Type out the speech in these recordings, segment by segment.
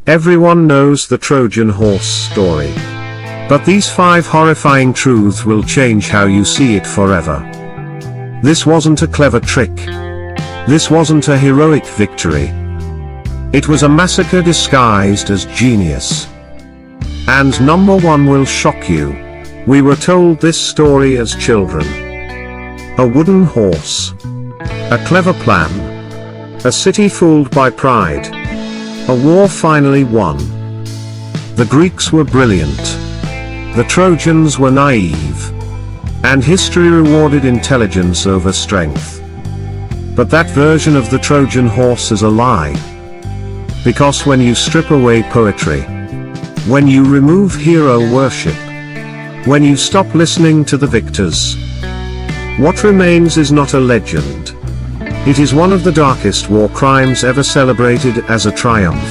Everyone knows the Trojan Horse story. But these 5 horrifying truths will change how you see it forever. This wasn't a clever trick. This wasn't a heroic victory. It was a massacre disguised as genius. And number 1 will shock you. We were told this story as children. A wooden horse. A clever plan. A city fooled by pride. A war finally won. The Greeks were brilliant. The Trojans were naive. And history rewarded intelligence over strength. But that version of the Trojan horse is a lie. Because when you strip away poetry, when you remove hero worship, when you stop listening to the victors, what remains is not a legend. It is one of the darkest war crimes ever celebrated as a triumph.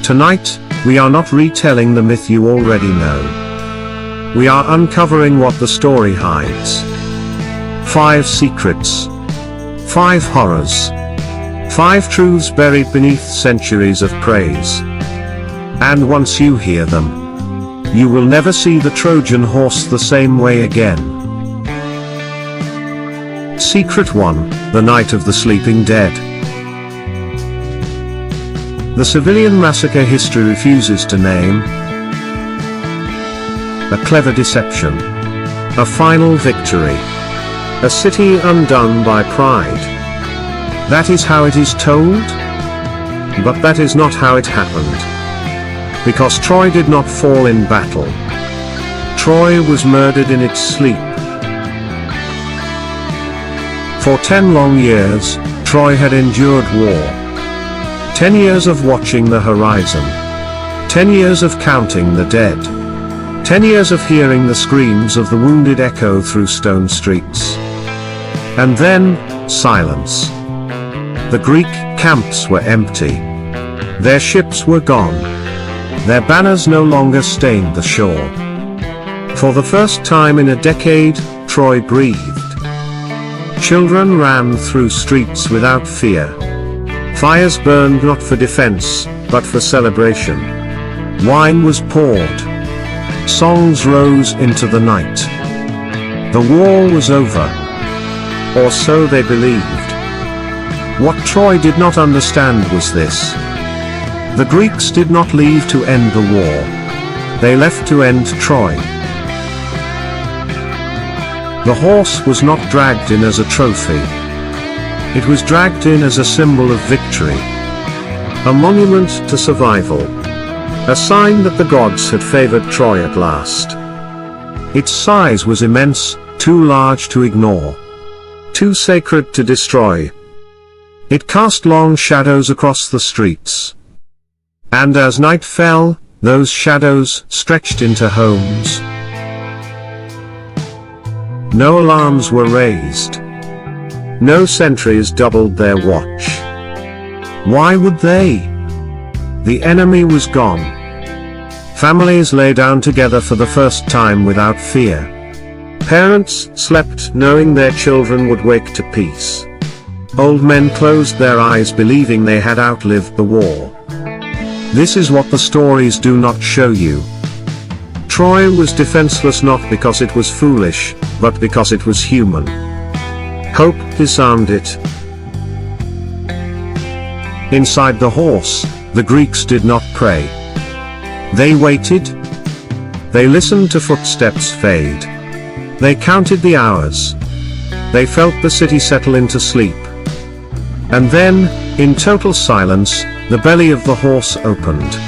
Tonight, we are not retelling the myth you already know. We are uncovering what the story hides. 5 secrets. 5 horrors. 5 truths buried beneath centuries of praise. And once you hear them, you will never see the Trojan horse the same way again. Secret 1, the Night of the Sleeping Dead. The civilian massacre history refuses to name. A clever deception. A final victory. A city undone by pride. That is how it is told? But that is not how it happened. Because Troy did not fall in battle. Troy was murdered in its sleep. For 10 long years, Troy had endured war. 10 years of watching the horizon. 10 years of counting the dead. 10 years of hearing the screams of the wounded echo through stone streets. And then, silence. The Greek camps were empty. Their ships were gone. Their banners no longer stained the shore. For the first time in a decade, Troy breathed. Children ran through streets without fear. Fires burned not for defense, but for celebration. Wine was poured. Songs rose into the night. The war was over. Or so they believed. What Troy did not understand was this. The Greeks did not leave to end the war. They left to end Troy. The horse was not dragged in as a trophy. It was dragged in as a symbol of victory. A monument to survival. A sign that the gods had favored Troy at last. Its size was immense, too large to ignore. Too sacred to destroy. It cast long shadows across the streets. And as night fell, those shadows stretched into homes. No alarms were raised. No sentries doubled their watch. Why would they? The enemy was gone. Families lay down together for the first time without fear. Parents slept knowing their children would wake to peace. Old men closed their eyes believing they had outlived the war. This is what the stories do not show you. Troy was defenseless not because it was foolish, but because it was human. Hope disarmed it. Inside the horse, the Greeks did not pray. They waited. They listened to footsteps fade. They counted the hours. They felt the city settle into sleep. And then, in total silence, the belly of the horse opened.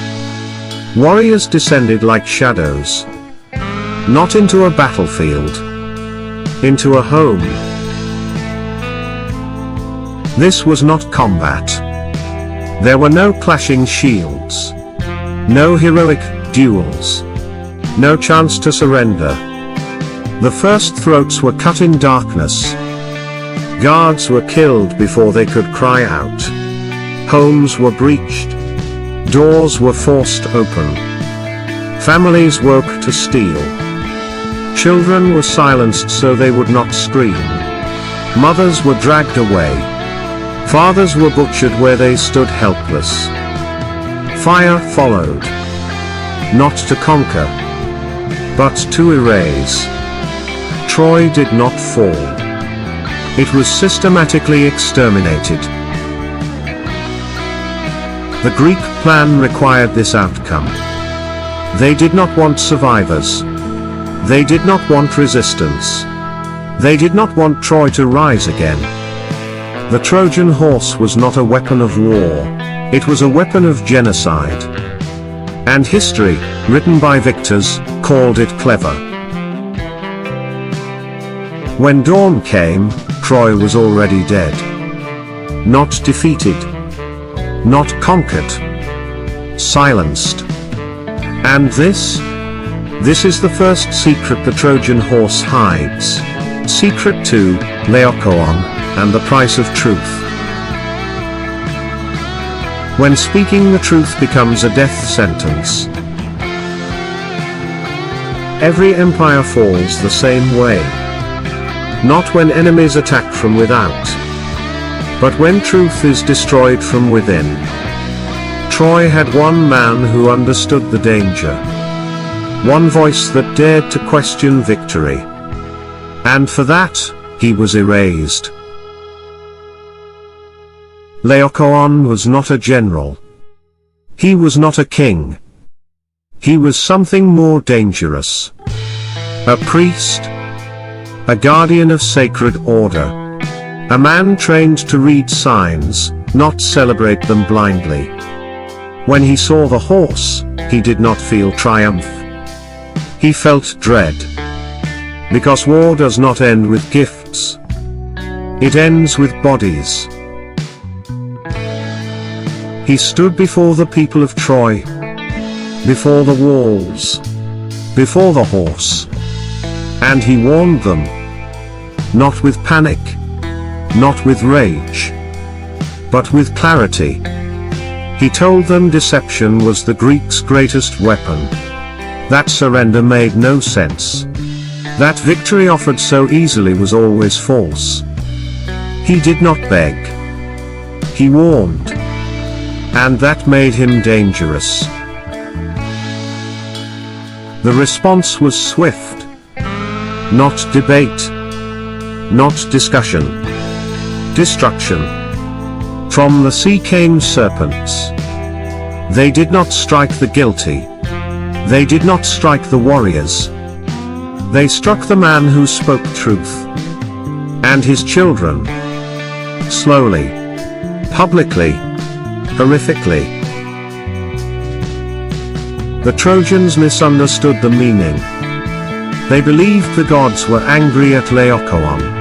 Warriors descended like shadows. Not into a battlefield. Into a home. This was not combat. There were no clashing shields. No heroic duels. No chance to surrender. The first throats were cut in darkness. Guards were killed before they could cry out. Homes were breached. Doors were forced open. Families woke to steal. Children were silenced so they would not scream. Mothers were dragged away. Fathers were butchered where they stood helpless. Fire followed. Not to conquer, but to erase. Troy did not fall. It was systematically exterminated. The Greek plan required this outcome. They did not want survivors. They did not want resistance. They did not want Troy to rise again. The Trojan horse was not a weapon of war. It was a weapon of genocide. And history, written by victors, called it clever. When dawn came, Troy was already dead. Not defeated. Not conquered. Silenced. And this is the first secret the Trojan horse hides. Secret 2, Laocoon, and the price of truth. When speaking the truth becomes a death sentence. Every empire falls the same way. Not when enemies attack from without, but when truth is destroyed from within. Troy had one man who understood the danger. One voice that dared to question victory. And for that, he was erased. Laocoon was not a general. He was not a king. He was something more dangerous. A priest. A guardian of sacred order. A man trained to read signs, not celebrate them blindly. When he saw the horse, he did not feel triumph. He felt dread. Because war does not end with gifts. It ends with bodies. He stood before the people of Troy. Before the walls. Before the horse. And he warned them. Not with panic. Not with rage. But with clarity. He told them deception was the Greeks' greatest weapon. That surrender made no sense. That victory offered so easily was always false. He did not beg. He warned. And that made him dangerous. The response was swift. Not debate. Not discussion. Destruction. From the sea came serpents. They did not strike the guilty. They did not strike the warriors. They struck the man who spoke truth. And his children. Slowly. Publicly. Horrifically. The Trojans misunderstood the meaning. They believed the gods were angry at Laocoon.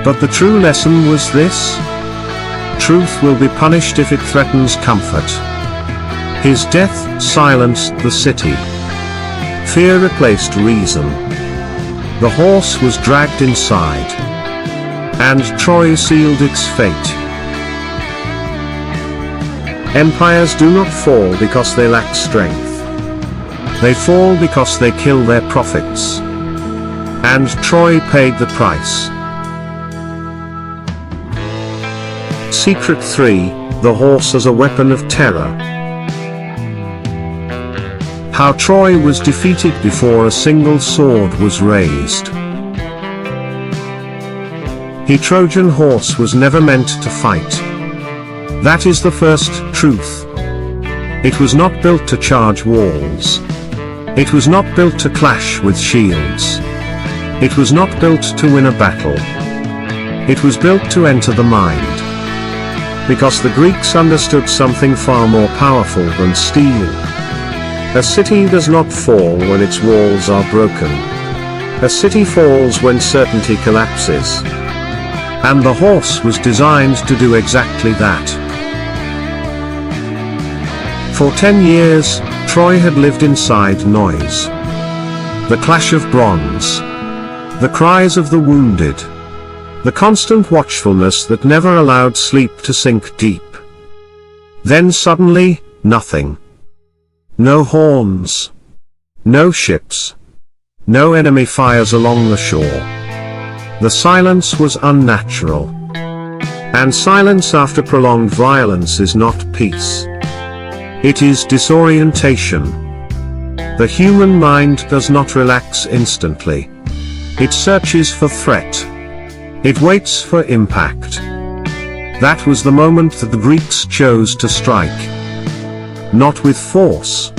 But the true lesson was this. Truth will be punished if it threatens comfort. His death silenced the city. Fear replaced reason. The horse was dragged inside. And Troy sealed its fate. Empires do not fall because they lack strength. They fall because they kill their prophets. And Troy paid the price. Secret 3, the horse as a weapon of terror. How Troy was defeated before a single sword was raised. The Trojan horse was never meant to fight. That is the first truth. It was not built to charge walls. It was not built to clash with shields. It was not built to win a battle. It was built to enter the mind. Because the Greeks understood something far more powerful than steel. A city does not fall when its walls are broken. A city falls when certainty collapses. And the horse was designed to do exactly that. For 10 years, Troy had lived inside noise. The clash of bronze. The cries of the wounded. The constant watchfulness that never allowed sleep to sink deep. Then suddenly, nothing. No horns. No ships. No enemy fires along the shore. The silence was unnatural. And silence after prolonged violence is not peace. It is disorientation. The human mind does not relax instantly. It searches for threat. It waits for impact. That was the moment that the Greeks chose to strike. Not with force,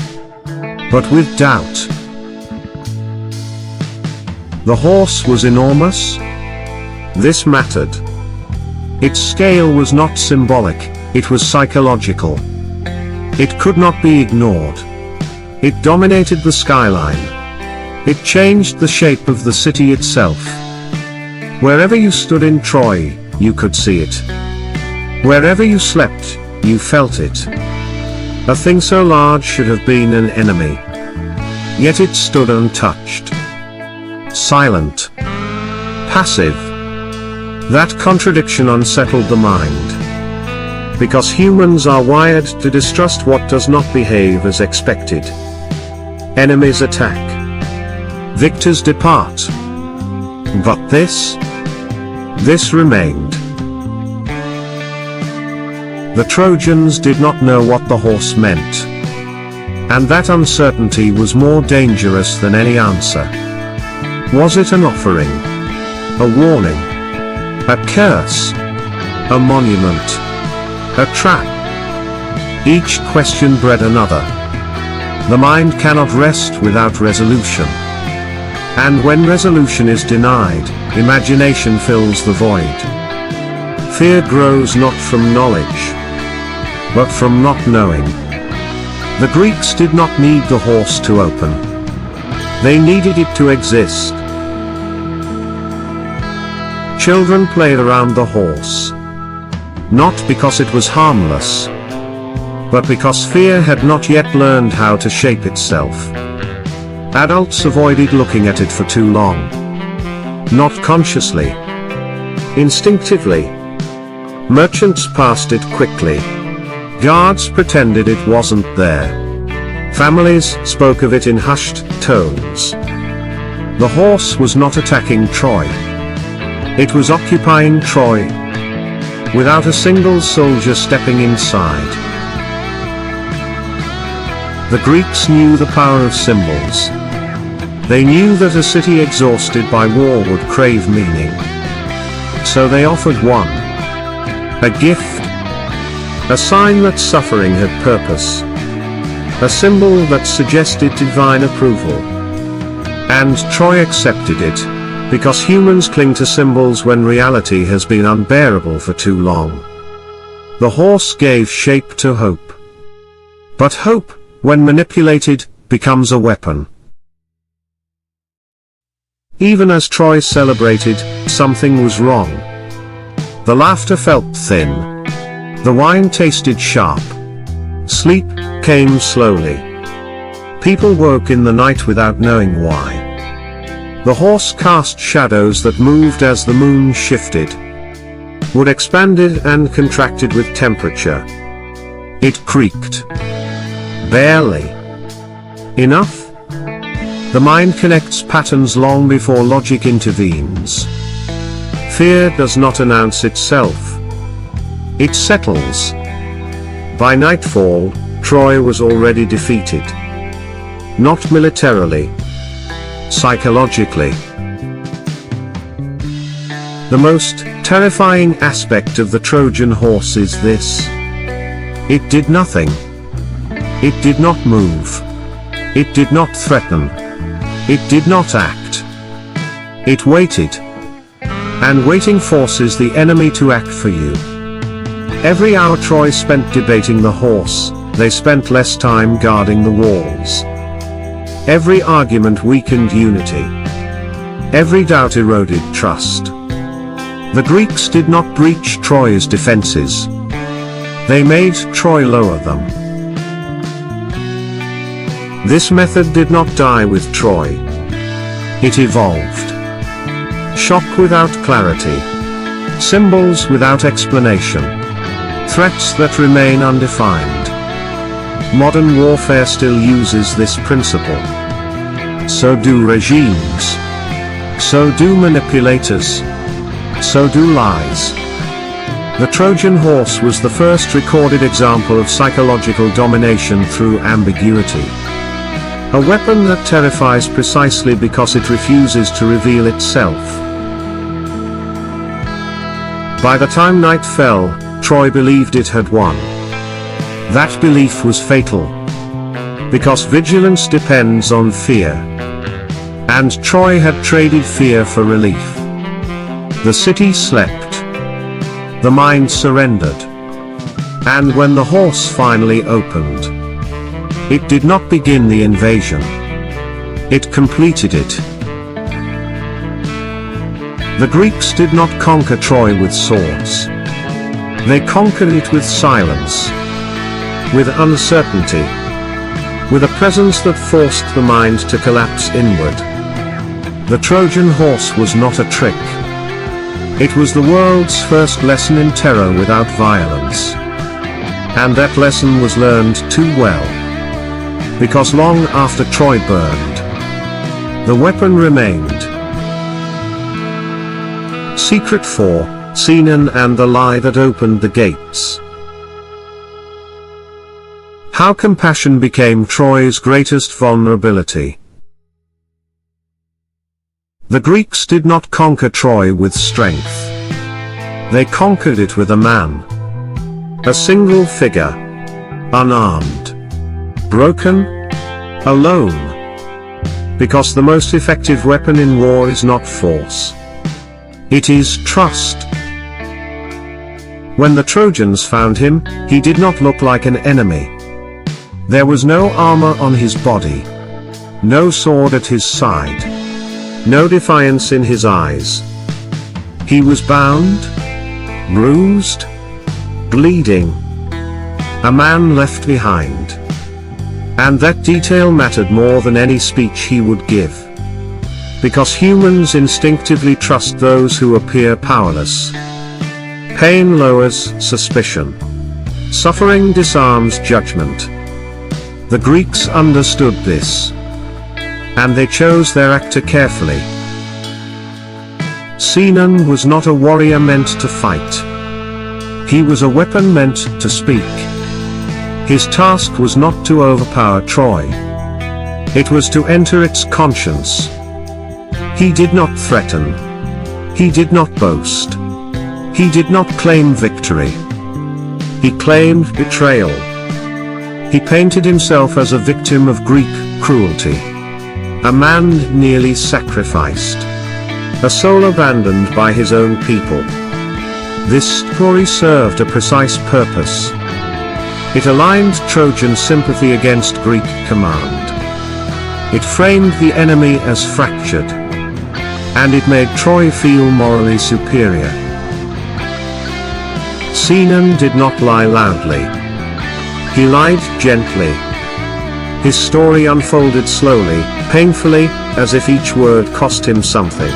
but with doubt. The horse was enormous. This mattered. Its scale was not symbolic, it was psychological. It could not be ignored. It dominated the skyline. It changed the shape of the city itself. Wherever you stood in Troy, you could see it. Wherever you slept, you felt it. A thing so large should have been an enemy. Yet it stood untouched. Silent. Passive. That contradiction unsettled the mind. Because humans are wired to distrust what does not behave as expected. Enemies attack. Victors depart. But this remained. The Trojans did not know what the horse meant. And that uncertainty was more dangerous than any answer. Was it an offering? A warning? A curse? A monument? A trap? Each question bred another. The mind cannot rest without resolution. And when resolution is denied, imagination fills the void. Fear grows not from knowledge, but from not knowing. The Greeks did not need the horse to open. They needed it to exist. Children played around the horse. Not because it was harmless, but because fear had not yet learned how to shape itself. Adults avoided looking at it for too long. Not consciously. Instinctively. Merchants passed it quickly. Guards pretended it wasn't there. Families spoke of it in hushed tones. The horse was not attacking Troy. It was occupying Troy, without a single soldier stepping inside. The Greeks knew the power of symbols. They knew that a city exhausted by war would crave meaning. So they offered one. A gift. A sign that suffering had purpose. A symbol that suggested divine approval. And Troy accepted it, because humans cling to symbols when reality has been unbearable for too long. The horse gave shape to hope. But hope, when manipulated, becomes a weapon. Even as Troy celebrated, something was wrong. The laughter felt thin. The wine tasted sharp. Sleep came slowly. People woke in the night without knowing why. The horse cast shadows that moved as the moon shifted. Wood expanded and contracted with temperature. It creaked. Barely. Enough? The mind connects patterns long before logic intervenes. Fear does not announce itself. It settles. By nightfall, Troy was already defeated. Not militarily. Psychologically. The most terrifying aspect of the Trojan horse is this. It did nothing. It did not move. It did not threaten. It did not act. It waited. And waiting forces the enemy to act for you. Every hour Troy spent debating the horse, they spent less time guarding the walls. Every argument weakened unity. Every doubt eroded trust. The Greeks did not breach Troy's defenses. They made Troy lower them. This method did not die with Troy. It evolved. Shock without clarity. Symbols without explanation. Threats that remain undefined. Modern warfare still uses this principle. So do regimes. So do manipulators. So do lies. The Trojan horse was the first recorded example of psychological domination through ambiguity. A weapon that terrifies precisely because it refuses to reveal itself. By the time night fell, Troy believed it had won. That belief was fatal. Because vigilance depends on fear. And Troy had traded fear for relief. The city slept. The mind surrendered. And when the horse finally opened, it did not begin the invasion. It completed it. The Greeks did not conquer Troy with swords. They conquered it with silence. With uncertainty. With a presence that forced the mind to collapse inward. The Trojan horse was not a trick. It was the world's first lesson in terror without violence. And that lesson was learned too well. Because long after Troy burned, the weapon remained. Secret 4, Sinon and the Lie That Opened the Gates. How compassion became Troy's greatest vulnerability. The Greeks did not conquer Troy with strength. They conquered it with a man. A single figure. Unarmed. Broken. Alone. Because the most effective weapon in war is not force. It is trust. When the Trojans found him, he did not look like an enemy. There was no armor on his body. No sword at his side. No defiance in his eyes. He was bound, bruised, bleeding. A man left behind. And that detail mattered more than any speech he would give. Because humans instinctively trust those who appear powerless. Pain lowers suspicion. Suffering disarms judgment. The Greeks understood this. And they chose their actor carefully. Sinon was not a warrior meant to fight. He was a weapon meant to speak. His task was not to overpower Troy. It was to enter its conscience. He did not threaten. He did not boast. He did not claim victory. He claimed betrayal. He painted himself as a victim of Greek cruelty. A man nearly sacrificed. A soul abandoned by his own people. This story served a precise purpose. It aligned Trojan sympathy against Greek command. It framed the enemy as fractured. And it made Troy feel morally superior. Sinon did not lie loudly. He lied gently. His story unfolded slowly, painfully, as if each word cost him something.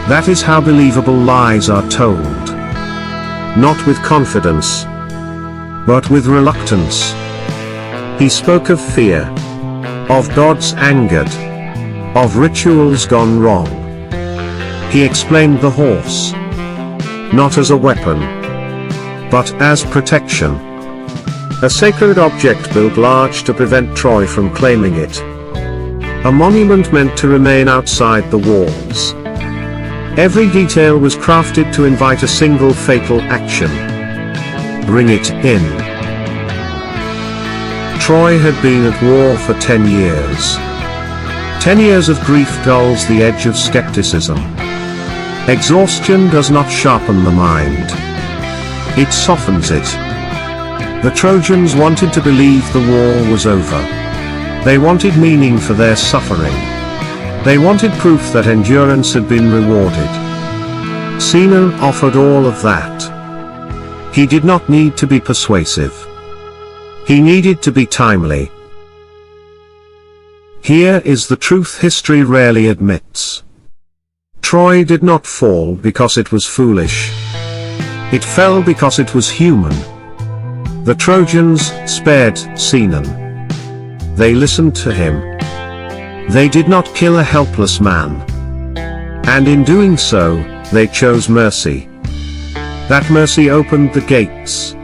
That is how believable lies are told. Not with confidence, but with reluctance. He spoke of fear, of gods angered, of rituals gone wrong. He explained the horse, not as a weapon, but as protection. A sacred object built large to prevent Troy from claiming it. A monument meant to remain outside the walls. Every detail was crafted to invite a single fatal action. Bring it in. Troy had been at war for 10 years. 10 years of grief dulls the edge of skepticism. Exhaustion does not sharpen the mind. It softens it. The Trojans wanted to believe the war was over. They wanted meaning for their suffering. They wanted proof that endurance had been rewarded. Sinon offered all of that. He did not need to be persuasive. He needed to be timely. Here is the truth history rarely admits. Troy did not fall because it was foolish. It fell because it was human. The Trojans spared Sinon. They listened to him. They did not kill a helpless man. And in doing so, they chose mercy. that mercy opened the gates.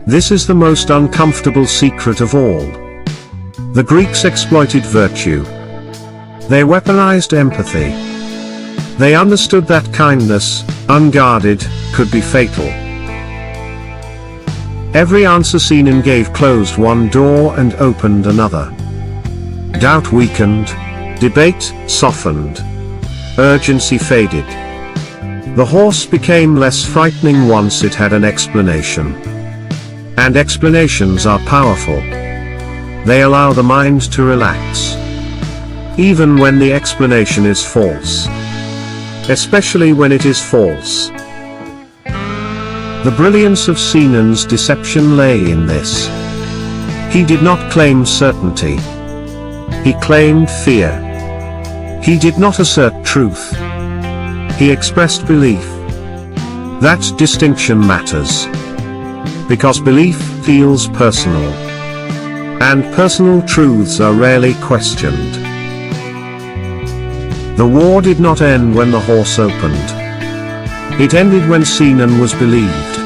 This is the most uncomfortable secret of all. The Greeks exploited virtue. They weaponized empathy. They understood that kindness, unguarded, could be fatal. Every answer seen in gave closed one door and opened another. Doubt weakened, debate softened, urgency faded. The horse became less frightening once it had an explanation. And explanations are powerful. They allow the mind to relax. Even when the explanation is false. Especially when it is false. The brilliance of Sinan's deception lay in this. He did not claim certainty. He claimed fear. He did not assert truth. He expressed belief. That distinction matters. Because belief feels personal. And personal truths are rarely questioned. The war did not end when the horse opened. It ended when Sinan was believed.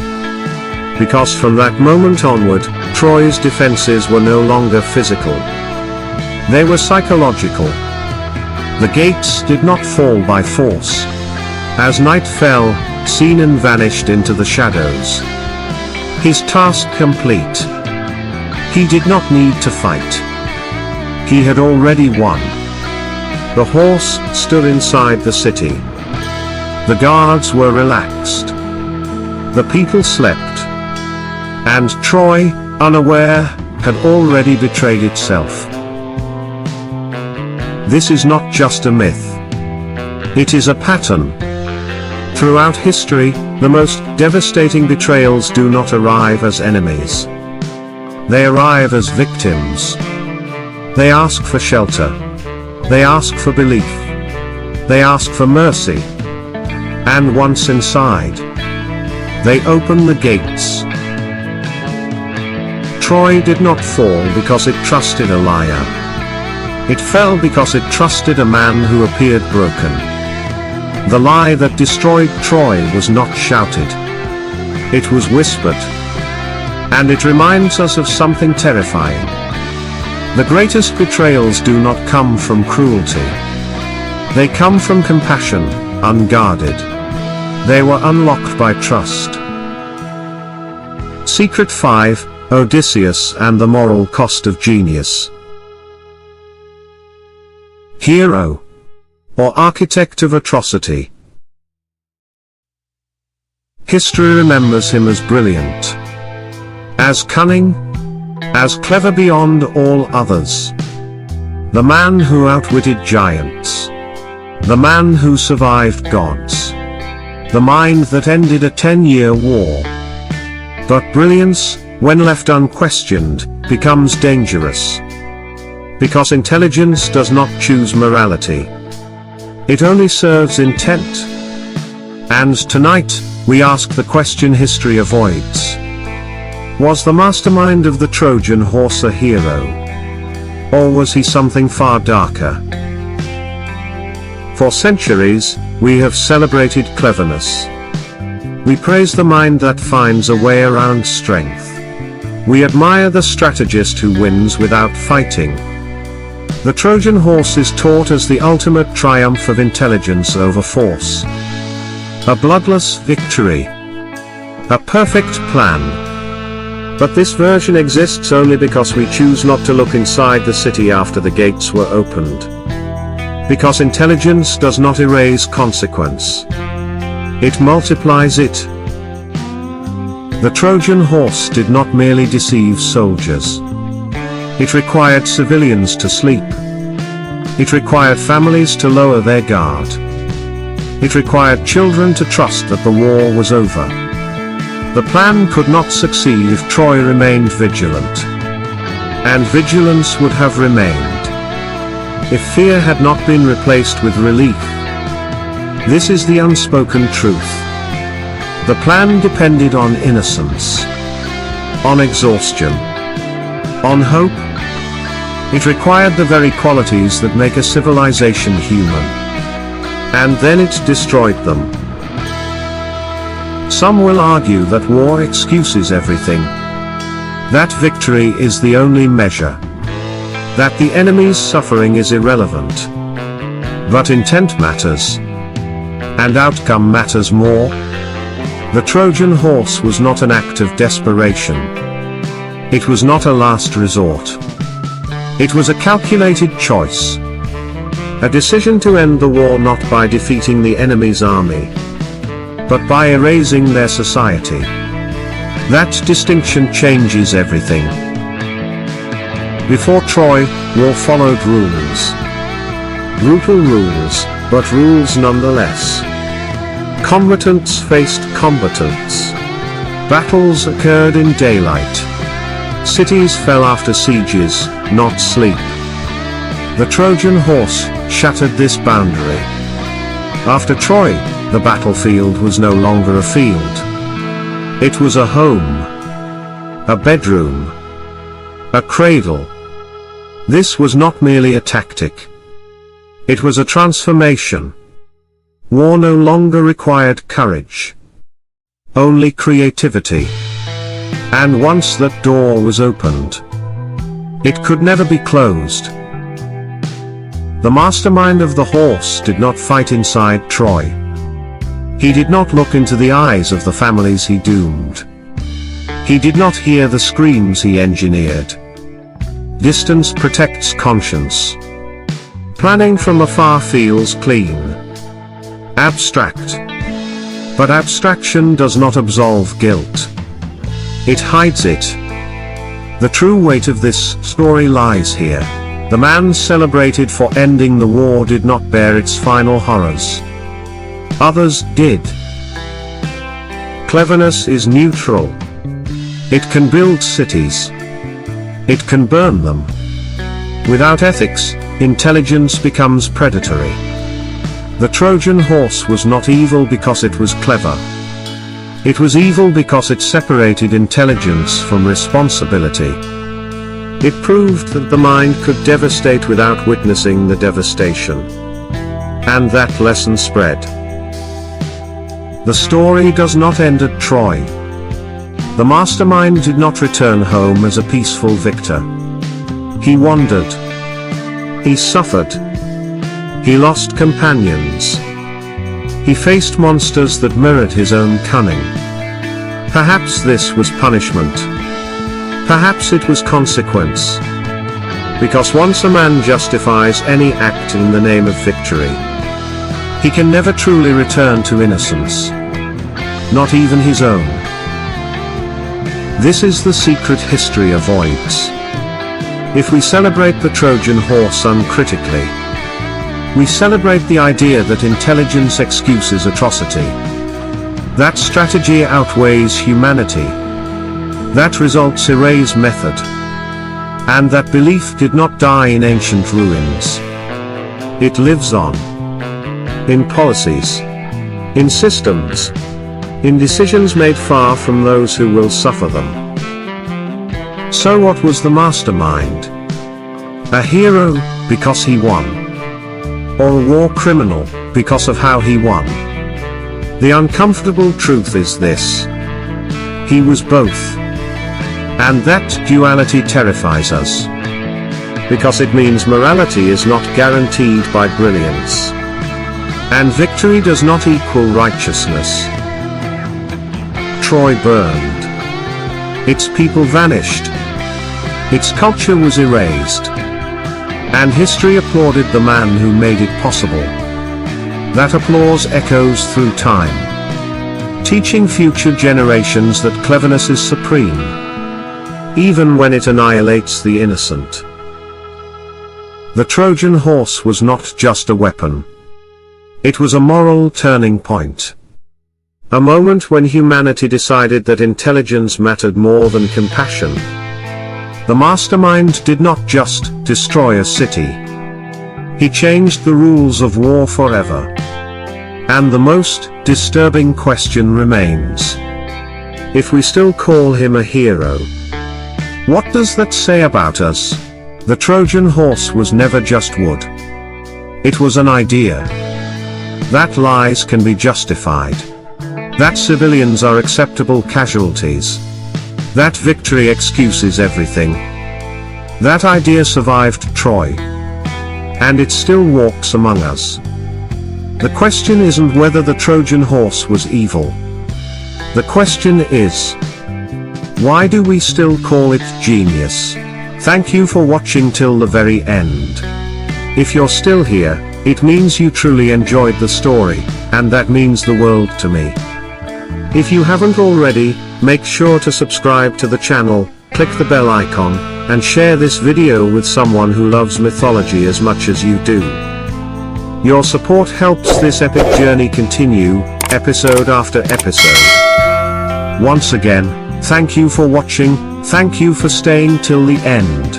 Because from that moment onward, Troy's defenses were no longer physical. They were psychological. The gates did not fall by force. As night fell, Sinan vanished into the shadows. His task complete. He did not need to fight. He had already won. The horse stood inside the city. The guards were relaxed. The people slept. And Troy, unaware, had already betrayed itself. This is not just a myth. It is a pattern. Throughout history, the most devastating betrayals do not arrive as enemies. They arrive as victims. They ask for shelter. They ask for belief. They ask for mercy. And once inside, they open the gates. Troy did not fall because it trusted a liar. It fell because it trusted a man who appeared broken. The lie that destroyed Troy was not shouted. It was whispered. And it reminds us of something terrifying. The greatest betrayals do not come from cruelty. They come from compassion, unguarded. They were unlocked by trust. Secret 5, Odysseus and the Moral Cost of Genius. Hero. Or architect of atrocity. History remembers him as brilliant. As cunning. As clever beyond all others. The man who outwitted giants. The man who survived gods. The mind that ended a 10-year war. But brilliance, when left unquestioned, becomes dangerous. Because intelligence does not choose morality. It only serves intent. And tonight, we ask the question history avoids. Was the mastermind of the Trojan Horse a hero? Or was he something far darker? For centuries, we have celebrated cleverness. We praise the mind that finds a way around strength. We admire the strategist who wins without fighting. The Trojan horse is taught as the ultimate triumph of intelligence over force. A bloodless victory. A perfect plan. But this version exists only because we choose not to look inside the city after the gates were opened. Because intelligence does not erase consequence. It multiplies it. The Trojan horse did not merely deceive soldiers. It required civilians to sleep. It required families to lower their guard. It required children to trust that the war was over. The plan could not succeed if Troy remained vigilant. And vigilance would have remained. If fear had not been replaced with relief. This is the unspoken truth. The plan depended on innocence. On exhaustion. On hope. It required the very qualities that make a civilization human. And then it destroyed them. Some will argue that war excuses everything. That victory is the only measure. That the enemy's suffering is irrelevant. But intent matters. And outcome matters more. The Trojan Horse was not an act of desperation. It was not a last resort. It was a calculated choice. A decision to end the war not by defeating the enemy's army, but by erasing their society. That distinction changes everything. Before Troy, war followed rules. Brutal rules, but rules nonetheless. Combatants faced combatants. Battles occurred in daylight. Cities fell after sieges, not sleep. The Trojan Horse shattered this boundary. After Troy, the battlefield was no longer a field. It was a home. A bedroom. A cradle. This was not merely a tactic. It was a transformation. War no longer required courage. Only creativity. And once that door was opened, it could never be closed. The mastermind of the horse did not fight inside Troy. He did not look into the eyes of the families he doomed. He did not hear the screams he engineered. Distance protects conscience. Planning from afar feels clean. Abstract. But abstraction does not absolve guilt. It hides it. The true weight of this story lies here. The man celebrated for ending the war did not bear its final horrors. Others did. Cleverness is neutral. It can build cities. It can burn them. Without ethics, intelligence becomes predatory. The Trojan Horse was not evil because it was clever. It was evil because it separated intelligence from responsibility. It proved that the mind could devastate without witnessing the devastation. And that lesson spread. The story does not end at Troy. The mastermind did not return home as a peaceful victor. He wandered. He suffered. He lost companions. He faced monsters that mirrored his own cunning. Perhaps this was punishment. Perhaps it was consequence. Because once a man justifies any act in the name of victory, he can never truly return to innocence. Not even his own. This is the secret history avoids. If we celebrate the Trojan Horse uncritically, we celebrate the idea that intelligence excuses atrocity. That strategy outweighs humanity. That results erase method. And that belief did not die in ancient ruins. It lives on. In policies. In systems. In decisions made far from those who will suffer them. So what was the mastermind? A hero, because he won. Or a war criminal, because of how he won? The uncomfortable truth is this. He was both. And that duality terrifies us. Because it means morality is not guaranteed by brilliance. And victory does not equal righteousness. Troy burned. Its people vanished. Its culture was erased. And history applauded the man who made it possible. That applause echoes through time, teaching future generations that cleverness is supreme, even when it annihilates the innocent. The Trojan Horse was not just a weapon. It was a moral turning point. A moment when humanity decided that intelligence mattered more than compassion. The mastermind did not just destroy a city. He changed the rules of war forever. And the most disturbing question remains. If we still call him a hero, what does that say about us? The Trojan Horse was never just wood. It was an idea. That lies can be justified. That civilians are acceptable casualties. That victory excuses everything. That idea survived Troy. And it still walks among us. The question isn't whether the Trojan horse was evil. The question is, why do we still call it genius? Thank you for watching till the very end. If you're still here, it means you truly enjoyed the story, and that means the world to me. If you haven't already, make sure to subscribe to the channel, click the bell icon, and share this video with someone who loves mythology as much as you do. Your support helps this epic journey continue, episode after episode. Once again, thank you for watching, thank you for staying till the end.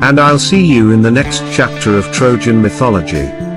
And I'll see you in the next chapter of Trojan mythology.